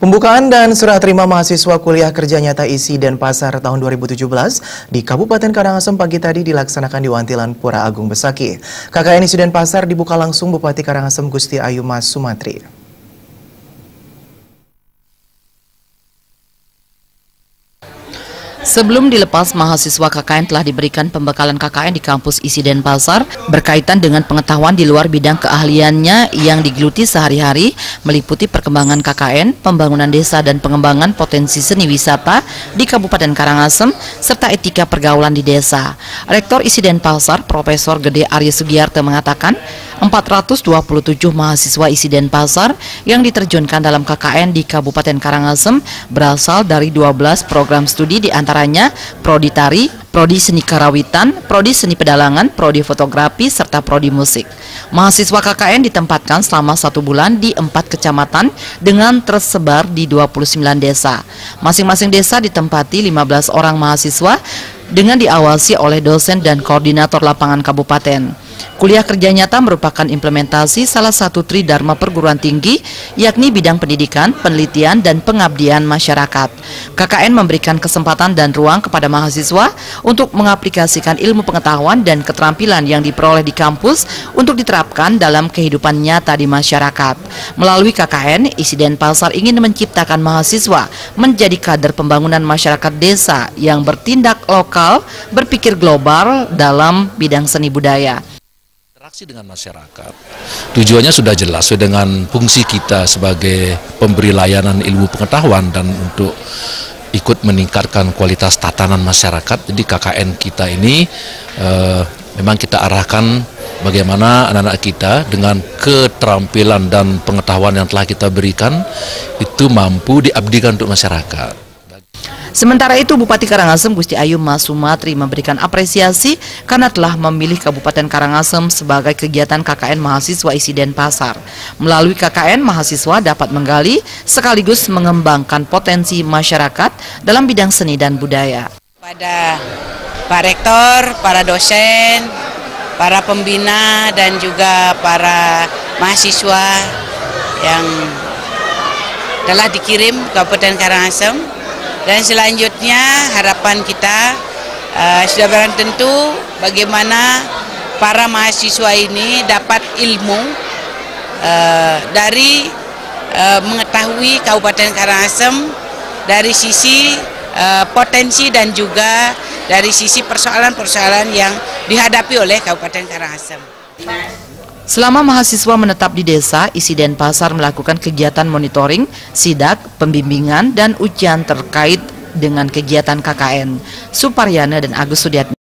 Pembukaan dan serah terima mahasiswa kuliah kerja nyata isi Denpasar tahun 2017 di Kabupaten Karangasem pagi tadi dilaksanakan di Wantilan Pura Agung Besaki. KKN isi Denpasar dibuka langsung Bupati Karangasem Gusti Ayu Mas Sumatri. Sebelum dilepas, mahasiswa KKN telah diberikan pembekalan KKN di kampus isi Denpasar berkaitan dengan pengetahuan di luar bidang keahliannya yang digeluti sehari-hari, meliputi perkembangan KKN, pembangunan desa dan pengembangan potensi seni wisata di Kabupaten Karangasem, serta etika pergaulan di desa. Rektor isi Denpasar, Profesor Gede Arya Sugiyarto mengatakan, 427 mahasiswa isi Denpasar yang diterjunkan dalam KKN di Kabupaten Karangasem berasal dari 12 program studi, di antaranya Prodi Tari, Prodi Seni Karawitan, Prodi Seni Pedalangan, Prodi Fotografi, serta Prodi Musik. Mahasiswa KKN ditempatkan selama 1 bulan di 4 kecamatan dengan tersebar di 29 desa. Masing-masing desa ditempati 15 orang mahasiswa dengan diawasi oleh dosen dan koordinator lapangan kabupaten. Kuliah kerja nyata merupakan implementasi salah satu tridharma perguruan tinggi, yakni bidang pendidikan, penelitian, dan pengabdian masyarakat. KKN memberikan kesempatan dan ruang kepada mahasiswa untuk mengaplikasikan ilmu pengetahuan dan keterampilan yang diperoleh di kampus untuk diterapkan dalam kehidupan nyata di masyarakat. Melalui KKN, isi Denpasar ingin menciptakan mahasiswa menjadi kader pembangunan masyarakat desa yang bertindak lokal, berpikir global dalam bidang seni budaya. Interaksi dengan masyarakat, tujuannya sudah jelas sesuai dengan fungsi kita sebagai pemberi layanan ilmu pengetahuan dan untuk ikut meningkatkan kualitas tatanan masyarakat. Jadi KKN kita ini memang kita arahkan bagaimana anak-anak kita dengan keterampilan dan pengetahuan yang telah kita berikan itu mampu diabdikan untuk masyarakat. Sementara itu, Bupati Karangasem Gusti Ayu Mas Sumatri memberikan apresiasi karena telah memilih Kabupaten Karangasem sebagai kegiatan KKN mahasiswa isi Denpasar. Melalui KKN, mahasiswa dapat menggali sekaligus mengembangkan potensi masyarakat dalam bidang seni dan budaya. Pada Pak Rektor, para dosen, para pembina, dan juga para mahasiswa yang telah dikirim ke Kabupaten Karangasem. Dan selanjutnya harapan kita sudah barang tentu bagaimana para mahasiswa ini dapat ilmu dari mengetahui Kabupaten Karangasem dari sisi potensi dan juga dari sisi persoalan-persoalan yang dihadapi oleh Kabupaten Karangasem. Selama mahasiswa menetap di desa, isi Denpasar melakukan kegiatan monitoring, sidak, pembimbingan, dan ujian terkait dengan kegiatan KKN. Suparyana dan Agus Sudiatmi